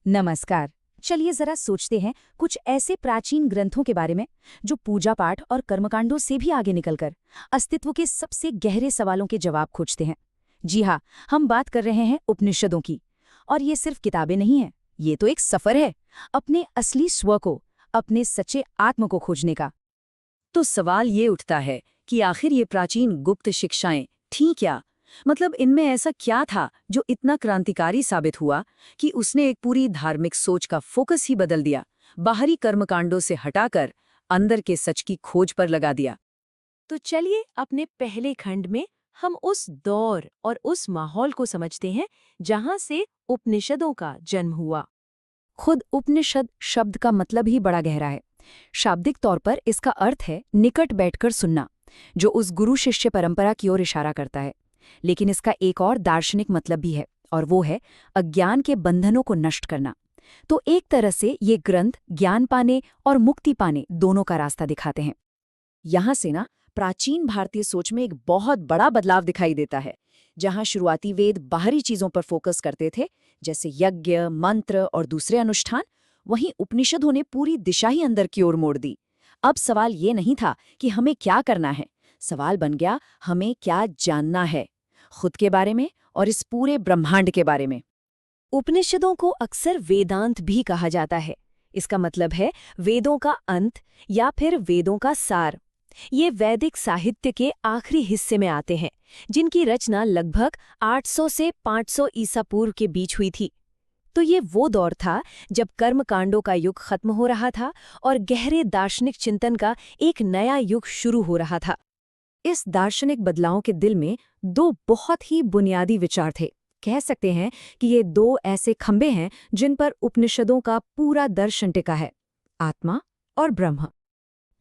नमस्कार। चलिए जरा सोचते हैं कुछ ऐसे प्राचीन ग्रंथों के बारे में जो पूजा पाठ और कर्मकांडों से भी आगे निकलकर अस्तित्व के सबसे गहरे सवालों के जवाब खोजते हैं। जी हाँ, हम बात कर रहे हैं उपनिषदों की। और ये सिर्फ किताबें नहीं हैं, ये तो एक सफर है अपने असली स्व को, अपने सच्चे आत्म को खोजने का। तो सवाल ये उठता है कि आखिर ये प्राचीन गुप्त शिक्षाएं थीं क्या? मतलब इनमें ऐसा क्या था जो इतना क्रांतिकारी साबित हुआ कि उसने एक पूरी धार्मिक सोच का फोकस ही बदल दिया, बाहरी कर्मकांडों से हटाकर अंदर के सच की खोज पर लगा दिया। तो चलिए अपने पहले खंड में हम उस दौर और उस माहौल को समझते हैं जहां से उपनिषदों का जन्म हुआ। खुद उपनिषद शब्द का मतलब ही बड़ा गहरा है। शाब्दिक तौर पर इसका अर्थ है निकट बैठकर सुनना, जो उस गुरु शिष्य परंपरा की ओर इशारा करता है। लेकिन इसका एक और दार्शनिक मतलब भी है, और वो है अज्ञान के बंधनों को नष्ट करना। तो एक तरह से ये ग्रंथ ज्ञान पाने और मुक्ति पाने दोनों का रास्ता दिखाते हैं। यहाँ से ना प्राचीन भारतीय सोच में एक बहुत बड़ा बदलाव दिखाई देता है। जहाँ शुरुआती वेद बाहरी चीजों पर फोकस करते थे, जैसे यज्ञ, मंत्र और दूसरे अनुष्ठान, वहीं उपनिषदों ने पूरी दिशा ही अंदर की ओर मोड़ दी। अब सवाल ये नहीं था कि हमें क्या करना है, सवाल बन गया हमें क्या जानना है, खुद के बारे में और इस पूरे ब्रह्मांड के बारे में। उपनिषदों को अक्सर वेदांत भी कहा जाता है। इसका मतलब है वेदों का अंत या फिर वेदों का सार। ये वैदिक साहित्य के आखिरी हिस्से में आते हैं, जिनकी रचना लगभग 800 से 500 ईसा पूर्व के बीच हुई थी। तो ये वो दौर था जब कर्मकांडों का युग खत्म हो रहा था और गहरे दार्शनिक चिंतन का एक नया युग शुरू हो रहा था। इस दार्शनिक बदलाव के दिल में दो बहुत ही बुनियादी विचार थे। कह सकते हैं कि ये दो ऐसे खंभे हैं जिन पर उपनिषदों का पूरा दर्शन टिका है, आत्मा और ब्रह्म।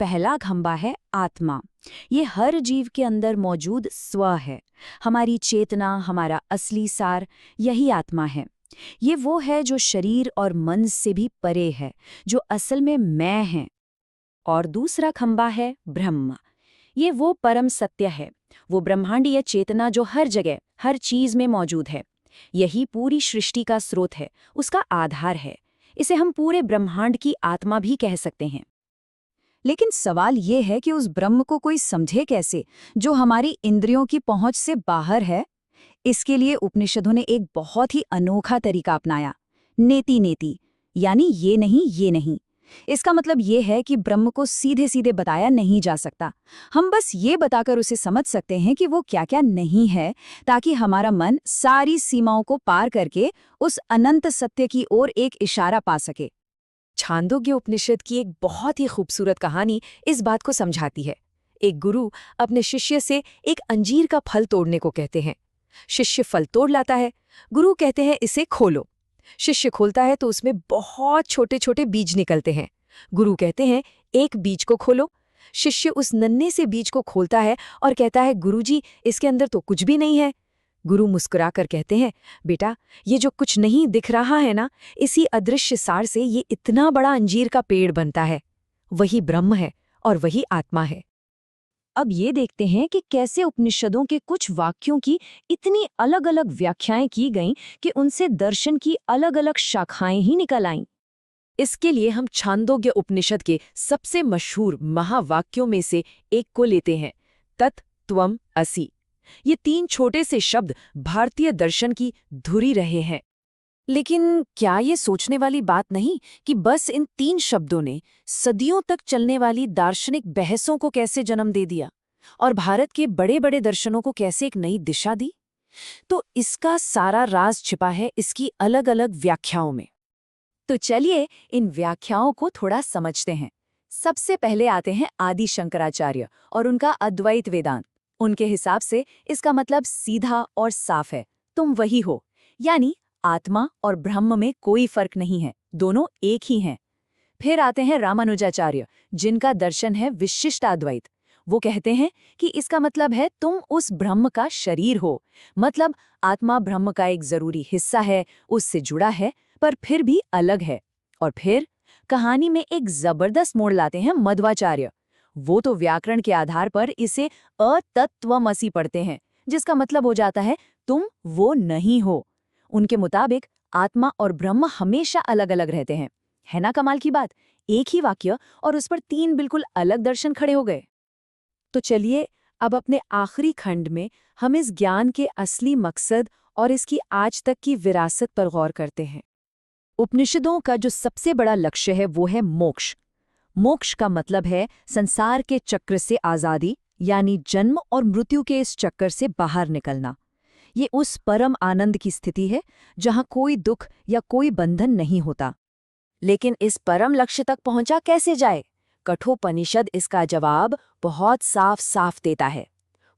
पहला खंभा है आत्मा। ये हर जीव के अंदर मौजूद स्व है, हमारी चेतना, हमारा असली सार, यही आत्मा है। ये वो है जो शरीर और मन से भी परे है, जो असल में मैं है। और दूसरा खंभा है ब्रह्म। ये वो परम सत्य है, वो ब्रह्मांडीय चेतना जो हर जगह, हर चीज में मौजूद है। यही पूरी सृष्टि का स्रोत है, उसका आधार है। इसे हम पूरे ब्रह्मांड की आत्मा भी कह सकते हैं। लेकिन सवाल ये है कि उस ब्रह्म को कोई समझे कैसे, जो हमारी इंद्रियों की पहुंच से बाहर है। इसके लिए उपनिषदों ने एक बहुत ही अनोखा तरीका अपनाया, नेति नेति, यानी ये नहीं ये नहीं। इसका मतलब ये है कि ब्रह्म को सीधे सीधे बताया नहीं जा सकता। हम बस ये बताकर उसे समझ सकते हैं कि वो क्या क्या नहीं है, ताकि हमारा मन सारी सीमाओं को पार करके उस अनंत सत्य की ओर एक इशारा पा सके। छांदोग्य उपनिषद की एक बहुत ही खूबसूरत कहानी इस बात को समझाती है। एक गुरु अपने शिष्य से एक अंजीर का फल तोड़ने को कहते हैं। शिष्य फल तोड़ लाता है। गुरु कहते हैं इसे खोलो। शिष्य खोलता है तो उसमें बहुत छोटे छोटे बीज निकलते हैं। गुरु कहते हैं एक बीज को खोलो। शिष्य उस नन्हे से बीज को खोलता है और कहता है गुरुजी, इसके अंदर तो कुछ भी नहीं है। गुरु मुस्कुराकर कहते हैं बेटा, ये जो कुछ नहीं दिख रहा है ना, इसी अदृश्य सार से ये इतना बड़ा अंजीर का पेड़ बनता है। वही ब्रह्म है और वही आत्मा है। अब ये देखते हैं कि कैसे उपनिषदों के कुछ वाक्यों की इतनी अलग अलग व्याख्याएं की गईं कि उनसे दर्शन की अलग अलग शाखाएं ही निकल आईं। इसके लिए हम छांदोग्य उपनिषद के सबसे मशहूर महावाक्यों में से एक को लेते हैं, तत् त्वम् असि। ये 3 छोटे से शब्द भारतीय दर्शन की धुरी रहे हैं। लेकिन क्या ये सोचने वाली बात नहीं कि बस इन 3 शब्दों ने सदियों तक चलने वाली दार्शनिक बहसों को कैसे जन्म दे दिया और भारत के बड़े बड़े दर्शनों को कैसे एक नई दिशा दी? तो इसका सारा राज छिपा है इसकी अलग अलग व्याख्याओं में। तो चलिए इन व्याख्याओं को थोड़ा समझते हैं। सबसे पहले आते हैं आदि शंकराचार्य और उनका अद्वैत वेदांत। उनके हिसाब से इसका मतलब सीधा और साफ है, तुम वही हो, यानी आत्मा और ब्रह्म में कोई फर्क नहीं है, दोनों एक ही हैं। फिर आते हैं रामानुजाचार्य, जिनका दर्शन है विशिष्टाद्वैत। वो कहते हैं कि इसका मतलब है तुम उस ब्रह्म का शरीर हो, मतलब आत्मा ब्रह्म का एक जरूरी हिस्सा है, उससे जुड़ा है, पर फिर भी अलग है। और फिर कहानी में एक जबरदस्त मोड़ लाते हैं मध्वाचार्य। वो तो व्याकरण के आधार पर इसे अतत्वमसि पढ़ते हैं, जिसका मतलब हो जाता है तुम वो नहीं हो। उनके मुताबिक आत्मा और ब्रह्म हमेशा अलग अलग रहते हैं। है ना कमाल की बात? एक ही वाक्य और उस पर 3 बिल्कुल अलग दर्शन खड़े हो गए। तो चलिए अब अपने आखिरी खंड में हम इस ज्ञान के असली मकसद और इसकी आज तक की विरासत पर गौर करते हैं। उपनिषदों का जो सबसे बड़ा लक्ष्य है वो है मोक्ष। मोक्ष का मतलब है संसार के चक्र से आज़ादी, यानी जन्म और मृत्यु के इस चक्कर से बाहर निकलना। ये उस परम आनंद की स्थिति है जहाँ कोई दुख या कोई बंधन नहीं होता। लेकिन इस परम लक्ष्य तक पहुंचा कैसे जाए? कठोपनिषद इसका जवाब बहुत साफ साफ देता है।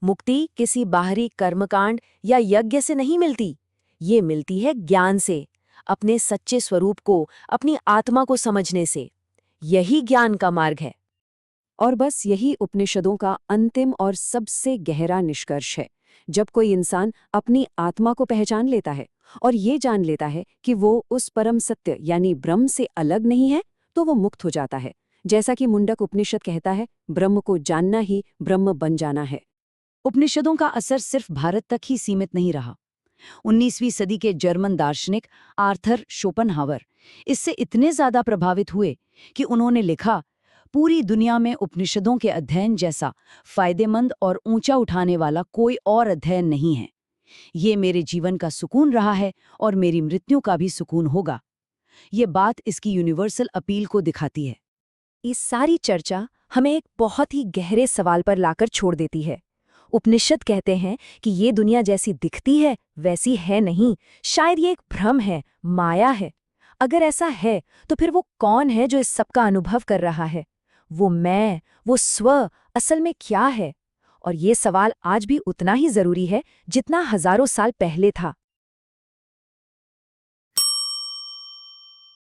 मुक्ति किसी बाहरी कर्मकांड या यज्ञ से नहीं मिलती, ये मिलती है ज्ञान से, अपने सच्चे स्वरूप को, अपनी आत्मा को समझने से। यही ज्ञान का मार्ग है। और बस यही उपनिषदों का अंतिम और सबसे गहरा निष्कर्ष है। जब कोई इंसान अपनी आत्मा को पहचान लेता है और ये जान लेता है कि वो उस परम सत्य यानी ब्रह्म से अलग नहीं है, तो वो मुक्त हो जाता है। जैसा कि मुंडक उपनिषद कहता है, ब्रह्म को जानना ही ब्रह्म बन जाना है। उपनिषदों का असर सिर्फ भारत तक ही सीमित नहीं रहा। 19वीं सदी के जर्मन दार्शनिक आर्थर शोपेनहावर इससे इतने ज्यादा प्रभावित हुए कि उन्होंने लिखा, पूरी दुनिया में उपनिषदों के अध्ययन जैसा फायदेमंद और ऊंचा उठाने वाला कोई और अध्ययन नहीं है। ये मेरे जीवन का सुकून रहा है और मेरी मृत्यु का भी सुकून होगा। ये बात इसकी यूनिवर्सल अपील को दिखाती है। इस सारी चर्चा हमें एक बहुत ही गहरे सवाल पर लाकर छोड़ देती है। उपनिषद कहते हैं कि ये दुनिया जैसी दिखती है वैसी है नहीं, शायद ये एक भ्रम है, माया है। अगर ऐसा है तो फिर वो कौन है जो इस सब का अनुभव कर रहा है? वो मैं, वो स्व असल में क्या है? और ये सवाल आज भी उतना ही जरूरी है जितना हजारों साल पहले था।